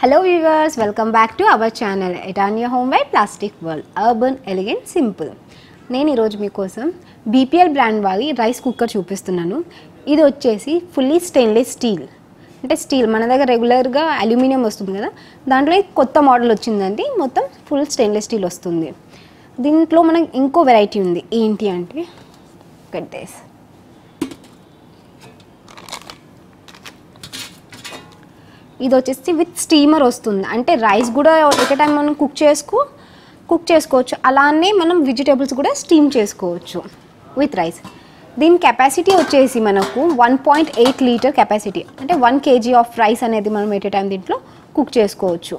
Hello viewers, welcome back to our channel Etania Home by Plastic World Urban Elegant Simple. నేను ఈ రోజు మీకోసం BPL brand వారి rice cooker చూపిస్తున్నాను. ఇది వచ్చేసి ఫుల్లీ స్టెయిన్లెస్ స్టీల్. అంటే స్టీల్ మన దగ్గర రెగ్యులర్గా అల్యూమినియం వస్తుంది కదా, దాంట్లో కొత్త మోడల్ వచ్చిందండి. మొత్తం ఫుల్ స్టెయిన్లెస్ స్టీల్ వస్తుంది. దీంట్లో మనకి ఇంకో వెరైటీ ఉంది. ఏంటి అంటే కట్టేసి ఇది వచ్చేసి విత్ స్టీమర్ వస్తుంది. అంటే రైస్ కూడా ఎట్ టైం మనం కుక్ చేసుకోవచ్చు. అలానే మనం వెజిటేబుల్స్ కూడా స్టీమ్ చేసుకోవచ్చు విత్ రైస్. దీని కెపాసిటీ వచ్చేసి మనకు 1.8 లీటర్ కెపాసిటీ. అంటే 1 kg ఆఫ్ రైస్ అనేది మనం ఎట్ టైం దీంట్లో కుక్ చేసుకోవచ్చు.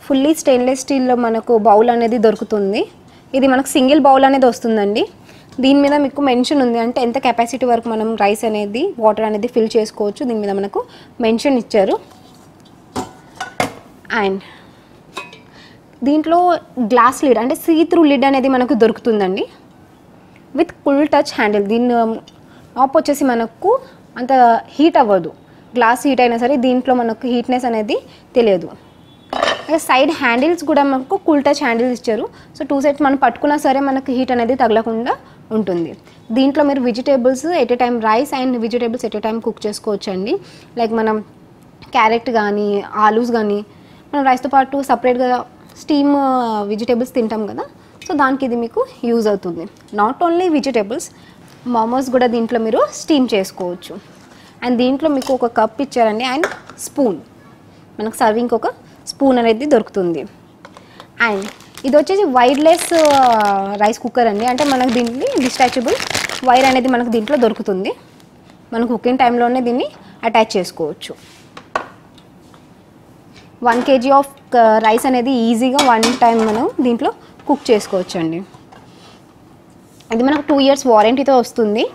ఫుల్లీ స్టెయిన్లెస్ స్టీల్లో మనకు బౌల్ అనేది దొరుకుతుంది. ఇది మనకు సింగిల్ బౌల్ అనేది వస్తుందండి. దీని మీద మీకు మెన్షన్ ఉంది, అంటే ఎంత కెపాసిటీ వరకు మనం రైస్ అనేది వాటర్ అనేది ఫిల్ చేసుకోవచ్చు. దీని మీద మనకు మెన్షన్ ఇచ్చారు. అండ్ దీంట్లో గ్లాస్ లిడ్ అంటే సీ త్రూ లిడ్ అనేది మనకు దొరుకుతుందండి విత్ ఫుల్ టచ్ హ్యాండిల్. దీని ఆప్ వచ్చేసి మనకు అంత హీట్ అవ్వదు. గ్లాస్ హీట్ అయినా సరే దీంట్లో మనకు హీట్నెస్ అనేది తెలియదు. సైడ్ హ్యాండిల్స్ కూడా మనకు కూల్ టచ్ హ్యాండిల్స్ ఇచ్చారు. సో 2 సైడ్స్ మనం పట్టుకున్నా సరే మనకు హీట్ అనేది తగలకుండా ఉంటుంది. దీంట్లో మీరు vegetables at a time rice and vegetables at a time cook చేసుకోవచ్చు అండి. లైక్ మనం క్యారెట్ కానీ ఆలూస్ కానీ మనం రైస్తో పాటు సపరేట్గా స్టీమ్ వెజిటేబుల్స్ తింటాం కదా, సో దానికి ఇది మీకు యూజ్ అవుతుంది. నాట్ ఓన్లీ వెజిటేబుల్స్, మోమోస్ కూడా దీంట్లో మీరు స్టీమ్ చేసుకోవచ్చు. అండ్ దీంట్లో మీకు ఒక కప్ ఇచ్చారండి అండ్ స్పూన్, మనకు సర్వింగ్కి ఒక స్పూన్ అనేది దొరుకుతుంది. అండ్ ఇది వచ్చేసి వైర్లెస్ రైస్ కుక్కర్ అండి. అంటే మనకు దీన్ని డిస్టాచబుల్ వైర్ అనేది మనకు దీంట్లో దొరుకుతుంది. మనం కుకింగ్ టైంలోనే దీన్ని అటాచ్ చేసుకోవచ్చు. 1 kg ఆఫ్ రైస్ అనేది ఈజీగా 1 టైం మనం దీంట్లో కుక్ చేసుకోవచ్చు అండి. ఇది మనకు 2 years వారంటీతో వస్తుంది.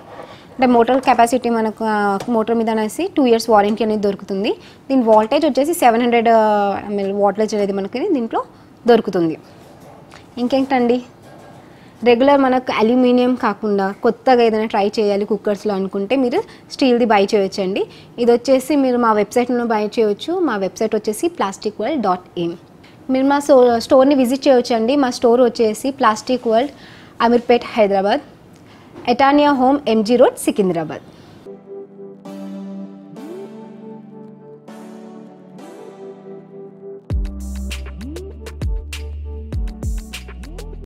అంటే మోటార్ కెపాసిటీ మనకు మోటార్ మీద అనేసి 2 years వారంటీ అనేది దొరుకుతుంది. దీని వోల్టేజ్ వచ్చేసి 700 ml వాల్టేజ్ అనేది మనకి దీంట్లో దొరుకుతుంది. ఇంకేంటండి, రెగ్యులర్ మనకు అల్యూమినియం కాకుండా కొత్తగా ఏదైనా ట్రై చేయాలి కుక్కర్స్లో అనుకుంటే మీరు స్టీల్ది బై చేయొచ్చండి. ఇది వచ్చేసి మీరు మా వెబ్సైట్లో బై చేయవచ్చు. మా వెబ్సైట్ వచ్చేసి plasticworld.in. మీరు మా స్టోర్ని విజిట్ చేయొచ్చండి. మా స్టోర్ వచ్చేసి ప్లాస్టిక్ వరల్డ్, అమీర్పేట్, హైదరాబాద్, ఎటానియా హోమ్, MG రోడ్, సికింద్రాబాద్.